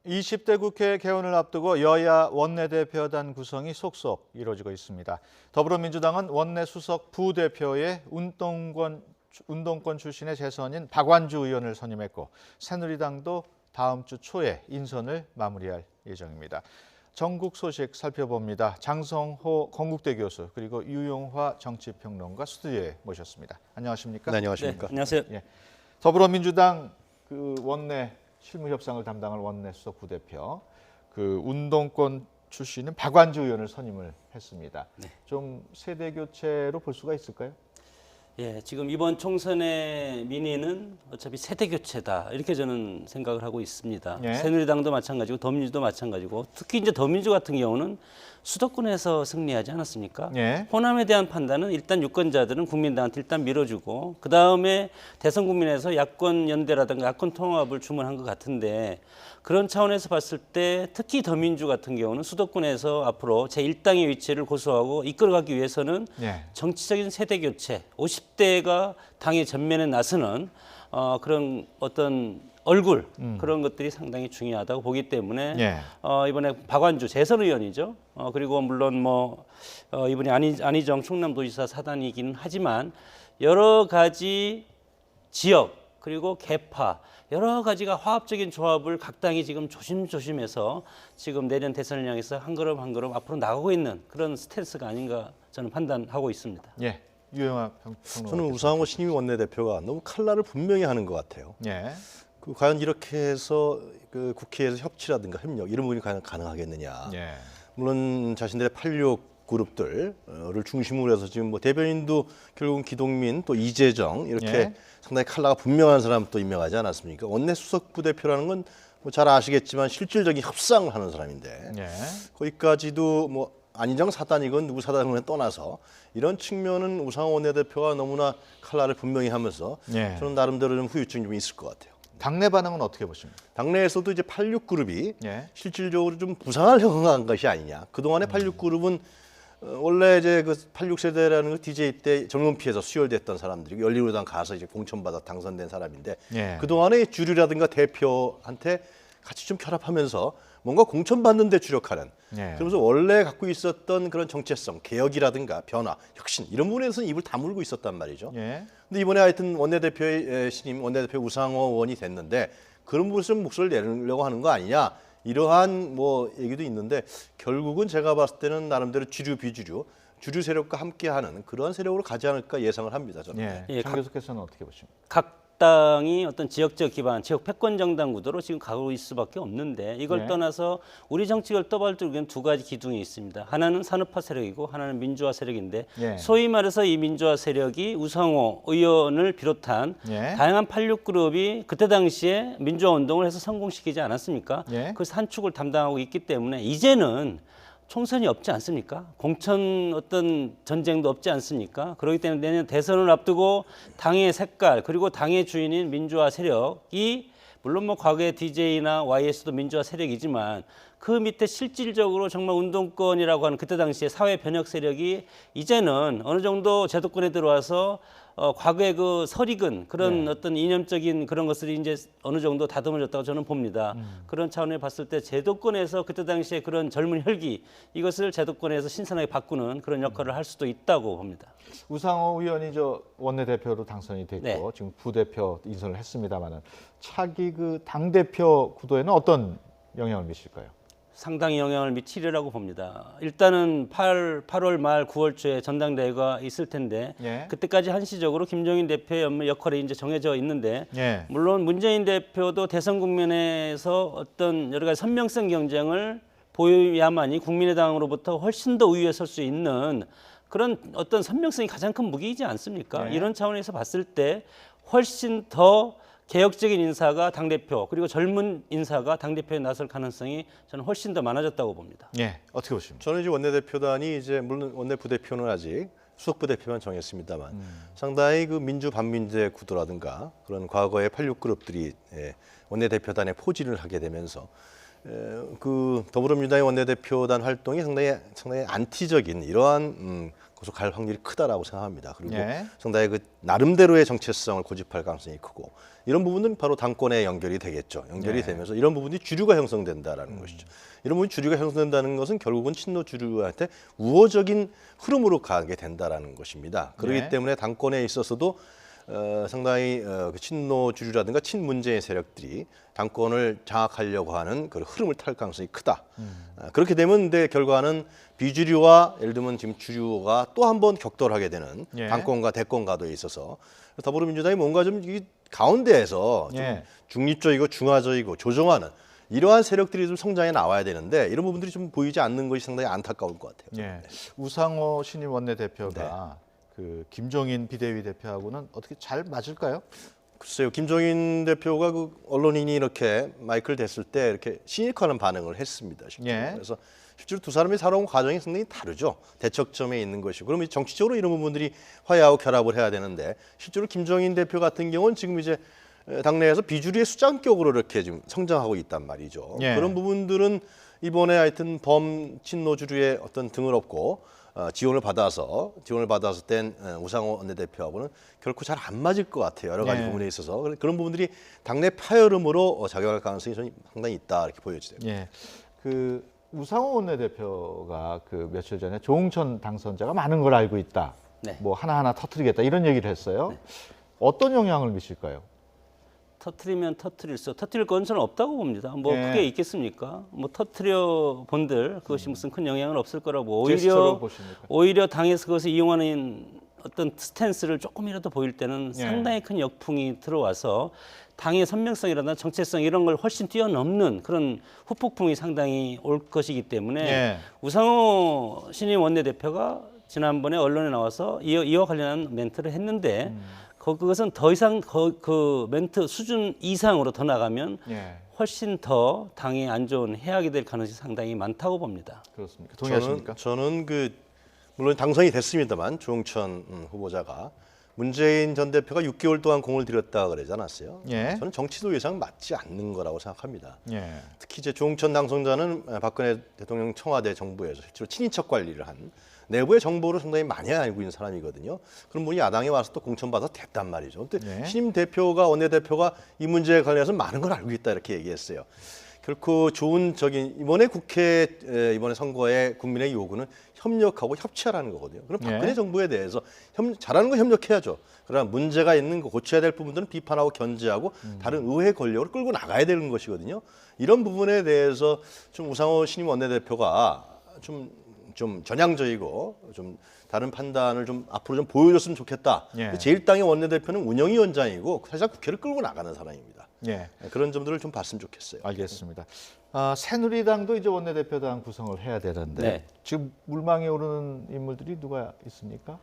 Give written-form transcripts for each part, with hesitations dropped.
20대 국회 개원을 앞두고 여야 원내대표단 구성이 속속 이루어지고 있습니다. 더불어민주당은 원내 수석 부대표에 운동권 출신의 재선인 박완주 의원을 선임했고 새누리당도 다음 주 초에 인선을 마무리할 예정입니다. 전국 소식 살펴봅니다. 장성호 건국대 교수 그리고 유용화 정치평론가 스튜디오에 모셨습니다. 안녕하십니까? 네, 안녕하십니까? 네, 안녕하세요. 예. 더불어민주당 원내 실무 협상을 담당할 원내 수석 부대표 운동권 출신은 박완주 의원을 선임을 했습니다. 네. 좀 세대 교체로 볼 수가 있을까요? 예, 지금 이번 총선의 민의는 어차피 세대 교체다 이렇게 저는 생각을 하고 있습니다. 예. 새누리당도 마찬가지고 더민주도 마찬가지고 특히 이제 더민주 같은 경우는 수도권에서 승리하지 않았습니까? 예. 호남에 대한 판단은 일단 유권자들은 국민당한테 일단 밀어주고 그 다음에 대선 국민에서 야권 연대라든가 야권 통합을 주문한 것 같은데 그런 차원에서 봤을 때 특히 더민주 같은 경우는 수도권에서 앞으로 제1당의 위치를 고수하고 이끌어가기 위해서는 예. 정치적인 세대 교체, 50대가 당의 전면에 나서는 그런 어떤 얼굴 그런 것들이 상당히 중요하다고 보기 때문에 예. 이번에 박완주 재선 의원이죠. 그리고 물론 이분이 안희정 충남도지사 사단이긴 하지만 여러 가지 지역 그리고 계파 여러 가지가 화합적인 조합을 각 당이 지금 조심조심해서 지금 내년 대선을 향해서 한 걸음 한 걸음 앞으로 나가고 있는 그런 스탠스가 아닌가 저는 판단하고 있습니다. 예. 유용화 평론가. 저는 우상호 신임 원내대표가 너무 칼날을 분명히 하는 것 같아요. 예. 과연 이렇게 해서 국회에서 협치라든가 협력 이런 부분이 과연 가능하겠느냐. 예. 물론 자신들의 86 그룹들을 중심으로 해서 지금 대변인도 결국은 기동민 또 이재정 이렇게 예. 상당히 칼라가 분명한 사람 또 임명하지 않았습니까? 원내 수석 부대표라는 건 잘 아시겠지만 실질적인 협상을 하는 사람인데 예. 거기까지도 안희정 사단이건 누구 사단이건 떠나서 이런 측면은 우상호 원내대표가 너무나 칼라를 분명히 하면서 예. 저는 나름대로 좀 후유증이 좀 있을 것 같아요. 당내 반응은 어떻게 보십니까? 당내에서도 이제 86그룹이 예. 실질적으로 좀 부상을 형성한 것이 아니냐. 그동안의 86그룹은 원래 이제 86세대라는 거 DJ 때 젊은 피에서 수혈됐던 사람들이 열린우리당 가서 이제 공천받아 당선된 사람인데 예. 그동안의 주류라든가 대표한테 같이 좀 결합하면서 뭔가 공천받는 데 주력하는 예. 그러면서 원래 갖고 있었던 그런 정체성, 개혁이라든가 변화, 혁신 이런 부분에서는 입을 다물고 있었단 말이죠. 예. 근데 이번에 하여튼 원내대표의 신임 원내대표 우상호 의원이 됐는데 그런 부분에서 목소리를 내려고 하는 거 아니냐 이러한 얘기도 있는데 결국은 제가 봤을 때는 나름대로 주류 비주류 주류 세력과 함께하는 그런 세력으로 가지 않을까 예상을 합니다. 저는. 예. 예, 장 교수께서는 어떻게 보십니까? 각 당이 어떤 지역적 기반, 지역 패권 정당 구도로 지금 가고 있을 수밖에 없는데 이걸 네. 떠나서 우리 정치를 떠받들기엔 두 가지 기둥이 있습니다. 하나는 산업화 세력이고 하나는 민주화 세력인데 예. 소위 말해서 이 민주화 세력이 우상호 의원을 비롯한 예. 다양한 86그룹이 그때 당시에 민주화 운동을 해서 성공시키지 않았습니까? 예. 그 산축을 담당하고 있기 때문에 이제는 총선이 없지 않습니까? 공천 어떤 전쟁도 없지 않습니까? 그렇기 때문에 내년 대선을 앞두고 당의 색깔 그리고 당의 주인인 민주화 세력이 물론 과거에 DJ나 YS도 민주화 세력이지만 그 밑에 실질적으로 정말 운동권이라고 하는 그때 당시에 사회 변혁 세력이 이제는 어느 정도 제도권에 들어와서 과거의 그 설익은 그런 어떤 이념적인 그런 것들이 이제 어느 정도 다듬어졌다고 저는 봅니다. 그런 차원에 봤을 때 제도권에서 그때 당시에 그런 젊은 혈기 이것을 제도권에서 신선하게 바꾸는 그런 역할을 할 수도 있다고 봅니다. 우상호 의원이 원내대표로 당선이 됐고 네. 지금 부대표 인선을 했습니다만은 차기 당 대표 구도에는 어떤 영향을 미칠까요? 상당히 영향을 미치리라고 봅니다. 일단은 8월 말 9월 초에 전당대회가 있을 텐데 예. 그때까지 한시적으로 김종인 대표의 역할이 이제 정해져 있는데 예. 물론 문재인 대표도 대선 국면에서 어떤 여러 가지 선명성 경쟁을 보여야만이 국민의당으로부터 훨씬 더 우위에 설 수 있는 그런 어떤 선명성이 가장 큰 무기이지 않습니까? 네. 이런 차원에서 봤을 때 훨씬 더 개혁적인 인사가 당대표 그리고 젊은 인사가 당대표에 나설 가능성이 저는 훨씬 더 많아졌다고 봅니다. 예. 어떻게 보십니까? 저는 이제 원내대표단이 물론 원내 부대표는 아직 수석 부대표만 정했습니다만 상당히 민주 반민주의 구도라든가 그런 과거의 86그룹들이 원내대표단에 포진을 하게 되면서 더불어민주당의 원내대표단 활동이 상당히 안티적인 이러한 거기서 갈 확률이 크다라고 생각합니다. 그리고 예. 상당히 그 나름대로의 정체성을 고집할 가능성이 크고 이런 부분은 바로 당권에 연결이 되겠죠. 연결이 예. 되면서 이런 부분이 주류가 형성된다라는 것이죠. 이런 부분 주류가 형성된다는 것은 결국은 친노 주류한테 우호적인 흐름으로 가게 된다라는 것입니다. 그렇기 예. 때문에 당권에 있어서도 상당히 그 친노 주류라든가 친문재인 세력들이 당권을 장악하려고 하는 그 흐름을 탈 가능성이 크다. 그렇게 되면 근데 결과는 비주류와 예를 들면 지금 주류가 또 한 번 격돌하게 되는 예. 당권과 대권 가도에 있어서 더불어민주당이 뭔가 좀 이 가운데에서 좀 예. 중립적이고 중화적이고 조정하는 이러한 세력들이 좀 성장해 나와야 되는데 이런 부분들이 좀 보이지 않는 것이 상당히 안타까울 것 같아요. 예. 우상호 신임 원내대표가 그 김종인 비대위 대표하고는 어떻게 잘 맞을까요? 글쎄요, 김종인 대표가 그 언론인이 이렇게 마이크를 댔을 때 이렇게 시니컬한 반응을 했습니다. 실제로. 예. 그래서 실제로 두 사람이 살아온 과정이 상당히 다르죠. 대척점에 있는 것이고, 그러면 정치적으로 이런 부분들이 화해하고 결합을 해야 되는데 실제로 김종인 대표 같은 경우는 지금 이제 당내에서 비주류의 수장격으로 이렇게 지금 성장하고 있단 말이죠. 예. 그런 부분들은 이번에 하여튼 범친노주류의 어떤 등을 업고 지원을 받아서 된 우상호 원내대표하고는 결코 잘 안 맞을 것 같아요. 여러 가지 예. 부분에 있어서 그런 부분들이 당내 파열음으로 작용할 가능성이 저는 상당히 있다 이렇게 보여지요. 예. 그 우상호 원내대표가 그 며칠 전에 조응천 당선자가 많은 걸 알고 있다. 네. 뭐 하나하나 터뜨리겠다 이런 얘기를 했어요. 어떤 영향을 미칠까요? 터트리면 터트릴수록 터트릴 건 저는 없다고 봅니다. 뭐 예. 그게 있겠습니까? 뭐 터트려 본들 그것이 무슨 큰 영향은 없을 거라고 제스처로 보십니까? 오히려 당에서 그것을 이용하는 어떤 스탠스를 조금이라도 보일 때는 예. 상당히 큰 역풍이 들어와서 당의 선명성이라든가 정체성 이런 걸 훨씬 뛰어넘는 그런 후폭풍이 상당히 올 것이기 때문에 예. 우상호 신임 원내대표가 지난번에 언론에 나와서 이와 관련한 멘트를 했는데 그것은 더 이상 그 멘트 수준 이상으로 더 나가면 예. 훨씬 더 당에 안 좋은 해악이 될 가능성이 상당히 많다고 봅니다. 그렇습니까? 동의하십니까? 저는 그 물론 당선이 됐습니다만 조응천 후보자가 문재인 전 대표가 6개월 동안 공을 들였다 그러지 않았어요? 예. 저는 정치도 예상 맞지 않는 거라고 생각합니다. 예. 특히 이제 조응천 당선자는 박근혜 대통령 청와대 정부에서 실제로 친인척 관리를 한 내부의 정보를 상당히 많이 알고 있는 사람이거든요. 그런 분이 야당에 와서 또 공천받아서 됐단 말이죠. 근데 네. 신임 대표가 원내대표가 이 문제에 관련해서 많은 걸 알고 있다 이렇게 얘기했어요. 결코 좋은 이번에 국회 이번에 선거에 국민의 요구는 협력하고 협치하라는 거거든요. 그럼 박근혜 네. 정부에 대해서 잘하는 거 협력해야죠. 그러나 문제가 있는 거 고쳐야 될 부분들은 비판하고 견제하고 다른 의회 권력을 끌고 나가야 되는 것이거든요. 이런 부분에 대해서 좀 우상호 신임 원내대표가 좀 전향적이고 좀 다른 판단을 좀 앞으로 좀 보여줬으면 좋겠다. 예. 제1당의 원내대표는 운영위원장이고 사실 국회를 끌고 나가는 사람입니다. 예. 그런 점들을 좀 봤으면 좋겠어요. 알겠습니다. 새누리당도 이제 원내대표당 구성을 해야 되는데 네. 지금 물망에 오르는 인물들이 누가 있습니까?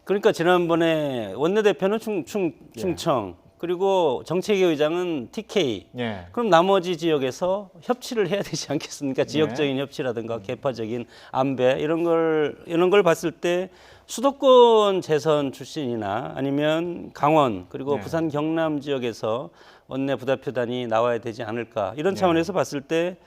그러니까 지난번에 원내대표는 충청 그리고 정책위 의장은 TK. 예. 그럼 나머지 지역에서 협치를 해야 되지 않겠습니까? 지역적인 협치라든가 개파적인 안배 이런 걸 봤을 때 수도권 재선 출신이나 아니면 강원 그리고 네. 부산 경남 지역에서 원내 부대표단이 나와야 되지 않을까 이런 차원에서 봤을 때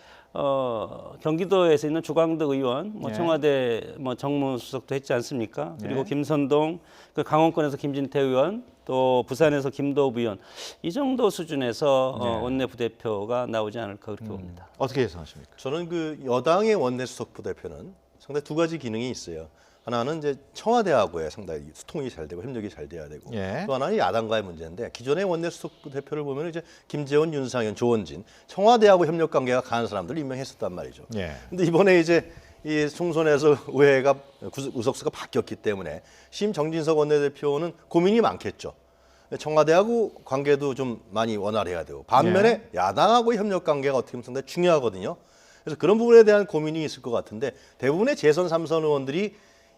경기도에서 있는 주광덕 의원, 네. 청와대 정무수석도 했지 않습니까? 그리고 네. 김선동, 그 강원권에서 김진태 의원, 또 부산에서 김도읍 의원 이 정도 수준에서 네. 원내 부대표가 나오지 않을까 그렇게 봅니다. 어떻게 예상하십니까? 저는 그 여당의 원내수석 부대표는 상당히 두 가지 기능이 있어요. 하나는 이제 청와대하고의 상당히 소통이 잘 되고 협력이 잘 돼야 되고 예. 또 하나는 야당과의 문제인데 기존의 원내수석 대표를 보면 이제 김재원, 윤상현, 조원진 청와대하고 협력 관계가 강한 사람들을 임명했었단 말이죠. 예. 근데 이번에 이제 이 총선에서 의회가 의석수가 바뀌었기 때문에 심 정진석 원내대표는 고민이 많겠죠. 청와대하고 관계도 좀 많이 원활해야 되고 반면에 야당하고 협력 관계가 어떻게 보면 상당히 중요하거든요. 그래서 그런 부분에 대한 고민이 있을 것 같은데 대부분의 재선 3선 의원들이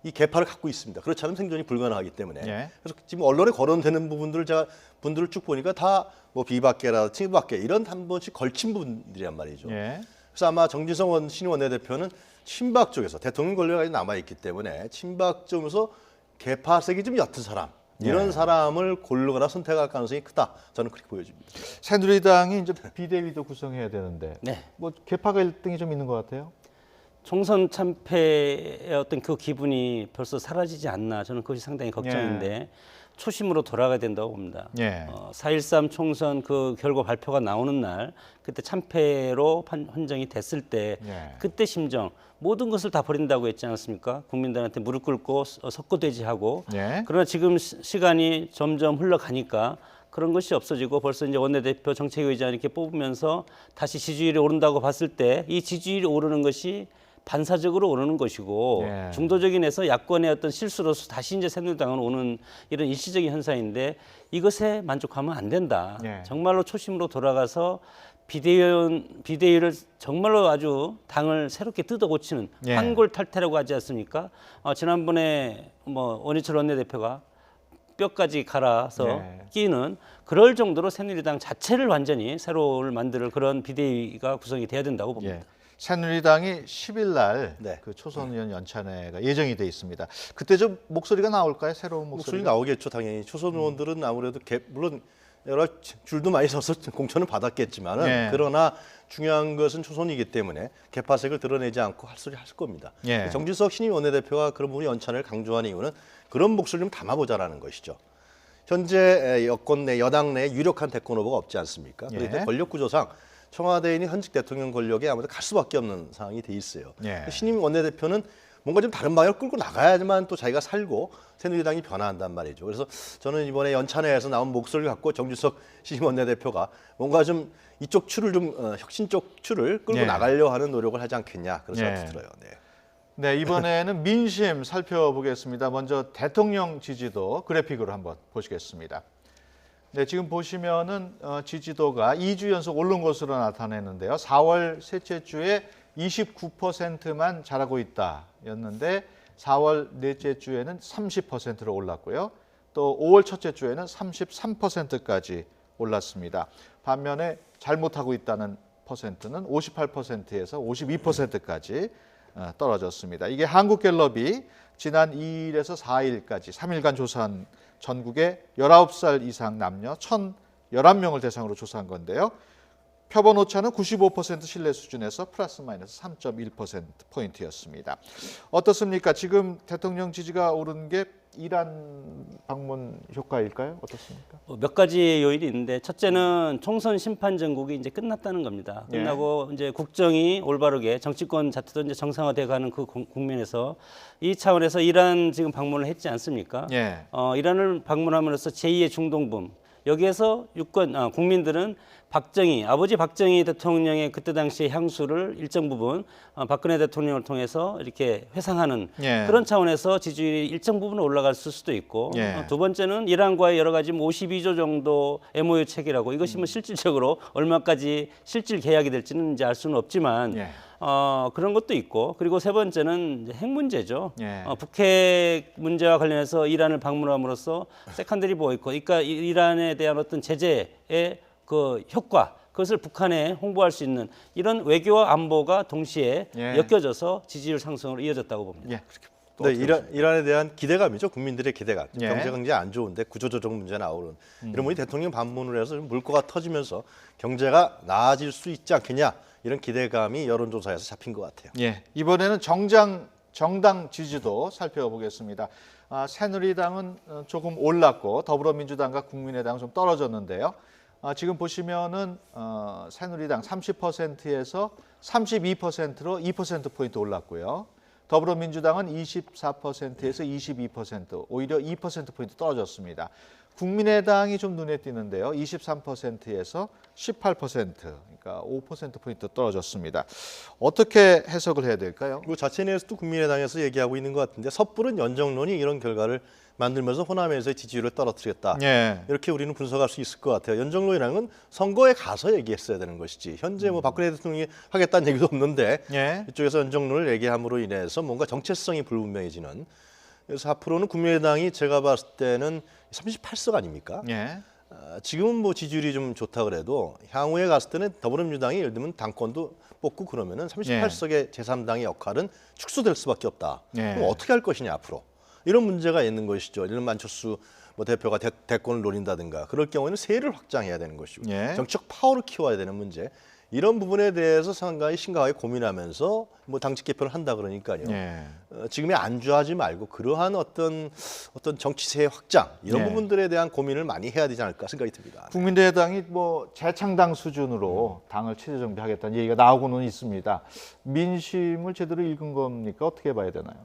이 개파를 갖고 있습니다. 그렇지 않으면 생존이 불가능하기 때문에. 예. 그래서 지금 언론에 거론되는 부분들을 제가 분들을 쭉 보니까 다 뭐 비박계라 친박계 이런 한 번씩 걸친 분들이란 말이죠. 예. 그래서 아마 정진석 신임 원내대표는 친박 쪽에서 대통령 권력이 남아 있기 때문에 친박 쪽에서 개파색이 좀 옅은 사람 이런 사람을 고르거나 선택할 가능성이 크다. 저는 그렇게 보여집니다. 새누리당이 이제 비대위도 구성해야 되는데 네. 뭐 개파 갈등이 좀 있는 것 같아요. 총선 참패의 어떤 그 기분이 벌써 사라지지 않나 저는 그것이 상당히 걱정인데 초심으로 돌아가야 된다고 봅니다. 4.13 총선 그 결과 발표가 나오는 날 그때 참패로 판정이 됐을 때 그때 심정 모든 것을 다 버린다고 했지 않았습니까? 국민들한테 무릎 꿇고 석고대지하고 그러나 지금 시간이 점점 흘러가니까 그런 것이 없어지고 벌써 이제 원내대표 정책위의장 이렇게 뽑으면서 다시 지지율이 오른다고 봤을 때 이 지지율이 오르는 것이 반사적으로 오르는 것이고 중도적인 에서 야권의 어떤 실수로서 다시 이제 새누리당은 오는 이런 일시적인 현상인데 이것에 만족하면 안 된다. 정말로 초심으로 돌아가서 비대위를 정말로 아주 당을 새롭게 뜯어 고치는 환골탈태라고 하지 않습니까? 지난번에 뭐 원희철 원내대표가 뼈까지 갈아서 끼는 그럴 정도로 새누리당 자체를 완전히 새로를 만들 그런 비대위가 구성이 돼야 된다고 봅니다. 새누리당이 10일 날 그 초선 의원 연찬회가 예정이 돼 있습니다. 그때 좀 목소리가 나올까요? 새로운 목소리 목소리가? 나오겠죠, 당연히. 초선 의원들은 아무래도 물론 여러 줄도 많이 서서 공천을 받았겠지만은 그러나 중요한 것은 초선이기 때문에 개파색을 드러내지 않고 할 소리 할 겁니다. 정진석 신임 원내대표가 그런 부분이 연찬을 강조하는 이유는 그런 목소리를 좀 담아보자라는 것이죠. 현재 여권 내 여당 내 유력한 대권 후보가 없지 않습니까? 그렇기 때문에 권력 구조상 청와대에 있는 현직 대통령 권력에 아무래도 갈 수밖에 없는 상황이 돼 있어요. 신임 원내대표는 뭔가 좀 다른 방향을 끌고 나가야지만 또 자기가 살고 새누리당이 변화한단 말이죠. 그래서 저는 이번에 연찬회에서 나온 목소리를 갖고 정진석 신임 원내대표가 뭔가 좀 이쪽 추를 좀 혁신 쪽 추를 끌고 나가려 하는 노력을 하지 않겠냐 그런 생각도 들어요. 네, 이번에는 민심 살펴보겠습니다. 먼저 대통령 지지도 그래픽으로 한번 보시겠습니다. 네, 지금 보시면은 지지도가 2주 연속 오른 것으로 나타내는데요. 4월 셋째 주에 29%만 잘하고 있다였는데 4월 넷째 주에는 30%로 올랐고요. 또 5월 첫째 주에는 33%까지 올랐습니다. 반면에 잘못하고 있다는 퍼센트는 58%에서 52%까지 떨어졌습니다. 이게 한국갤럽이 지난 2일에서 4일까지 3일간 조사한 전국의 19살 이상 남녀 1,011명을 대상으로 조사한 건데요. 표본 오차는 95% 신뢰 수준에서 플러스 마이너스 3.1%포인트였습니다. 어떻습니까? 지금 대통령 지지가 오른 게 이란 방문 효과일까요? 어떻습니까? 몇 가지 요인이 있는데 첫째는 총선 심판 전국이 이제 끝났다는 겁니다. 끝나고 이제 국정이 올바르게 정치권 자체도 이제 정상화돼가는 그 국면에서 이 차원에서 이란 지금 방문을 했지 않습니까? 이란을 방문함으로써 제2의 중동붐 여기에서 국민들은 아버지 박정희 대통령의 그때 당시의 향수를 일정 부분 박근혜 대통령을 통해서 이렇게 회상하는 그런 차원에서 지지율이 일정 부분 올라갈 수도 있고 두 번째는 이란과의 여러 가지 52조 정도 MOU 체결하고 이것이 뭐 실질적으로 얼마까지 실질 계약이 될지는 이제 알 수는 없지만 그런 것도 있고 그리고 세 번째는 핵 문제죠. 북핵 문제와 관련해서 이란을 방문함으로써 세컨더리 보이콧, 그러니까 이란에 대한 어떤 제재의 그 효과, 그것을 북한에 홍보할 수 있는 이런 외교와 안보가 동시에 엮여져서 지지율 상승으로 이어졌다고 봅니다. 네, 이란에 대한 기대감이죠. 국민들의 기대감. 경제가 굉장히 안 좋은데 구조조정 문제 나오는 이런 분이 대통령 방문을 해서 물꼬가 터지면서 경제가 나아질 수 있지 않겠냐 이런 기대감이 여론조사에서 잡힌 것 같아요. 이번에는 정당 지지도 살펴보겠습니다. 새누리당은 조금 올랐고 더불어민주당과 국민의당은 좀 떨어졌는데요. 지금 보시면은 새누리당 30%에서 32%로 2%포인트 올랐고요. 더불어민주당은 24%에서 22%, 오히려 2%포인트 떨어졌습니다. 국민의당이 좀 눈에 띄는데요. 23%에서 18%, 그러니까 5%포인트 떨어졌습니다. 어떻게 해석을 해야 될까요? 그 자체 내에서도 국민의당에서 얘기하고 있는 것 같은데 섣부른 연정론이 이런 결과를 만들면서 호남에서의 지지율을 떨어뜨렸다. 이렇게 우리는 분석할 수 있을 것 같아요. 연정론이라는 건 선거에 가서 얘기했어야 되는 것이지. 현재 뭐 박근혜 대통령이 하겠다는 얘기도 없는데 이쪽에서 연정론을 얘기함으로 인해서 뭔가 정체성이 불분명해지는. 그래서 앞으로는 국민의당이 제가 봤을 때는 38석 아닙니까? 지금은 뭐 지지율이 좀 좋다 그래도 향후에 갔을 때는 더불어민주당이 예를 들면 당권도 뽑고 그러면은 38석의 제3당의 역할은 축소될 수밖에 없다. 그럼 어떻게 할 것이냐 앞으로. 이런 문제가 있는 것이죠. 예를 들면 안철수 뭐 대표가 대권을 노린다든가 그럴 경우에는 세를 확장해야 되는 것이고 정치적 파워를 키워야 되는 문제. 이런 부분에 대해서 상당히 심각하게 고민하면서 뭐 당직 개편을 한다 그러니까요. 예. 지금에 안주하지 말고 그러한 어떤 정치세의 확장 이런 네. 부분들에 대한 고민을 많이 해야 되지 않을까 생각이 듭니다. 국민의당이 뭐 재창당 수준으로 당을 체제 정비하겠다는 얘기가 나오고는 있습니다. 민심을 제대로 읽은 겁니까? 어떻게 봐야 되나요?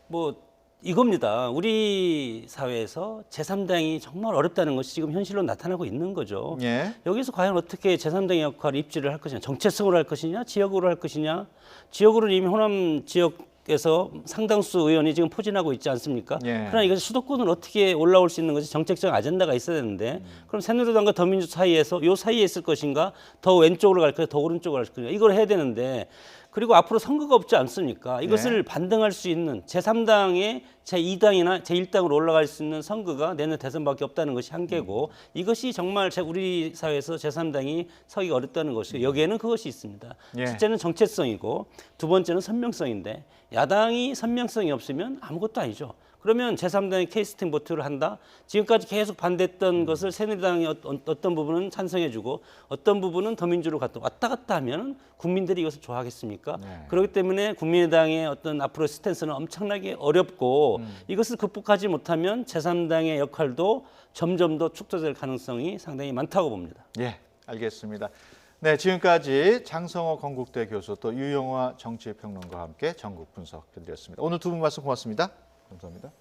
뭐 이겁니다. 우리 사회에서 제3당이 정말 어렵다는 것이 지금 현실로 나타나고 있는 거죠. 예. 여기서 과연 어떻게 제3당의 역할을 입지를 할 것이냐, 정체성으로 할 것이냐, 지역으로 할 것이냐. 지역으로는 이미 호남 지역에서 상당수 의원이 지금 포진하고 있지 않습니까? 예. 그러나 이것이 수도권으로 어떻게 올라올 수 있는 것이 정책적 아젠다가 있어야 되는데 그럼 새누리당과 더민주 사이에서 요 사이에 있을 것인가, 더 왼쪽으로 갈 것인가, 더 오른쪽으로 갈 것인가, 이걸 해야 되는데 그리고 앞으로 선거가 없지 않습니까? 이것을 반등할 수 있는 제3당의 제2당이나 제1당으로 올라갈 수 있는 선거가 내년 대선밖에 없다는 것이 한계고 이것이 정말 우리 사회에서 제3당이 서기가 어렵다는 것이고 여기에는 그것이 있습니다. 예. 첫째는 정체성이고 두 번째는 선명성인데 야당이 선명성이 없으면 아무것도 아니죠. 그러면 제3당이 케이스팅 보트를 한다. 지금까지 계속 반대했던 것을 새누리당이 어떤 부분은 찬성해주고 어떤 부분은 더민주로 왔다 갔다 하면 국민들이 이것을 좋아하겠습니까? 네. 그렇기 때문에 국민의당의 어떤 앞으로의 스탠스는 엄청나게 어렵고 이것을 극복하지 못하면 제3당의 역할도 점점 더 축소될 가능성이 상당히 많다고 봅니다. 예, 알겠습니다. 네, 지금까지 장성호 건국대 교수 또 유영화 정치평론가와 함께 전국 분석해드렸습니다. 오늘 두 분 말씀 고맙습니다. 감사합니다.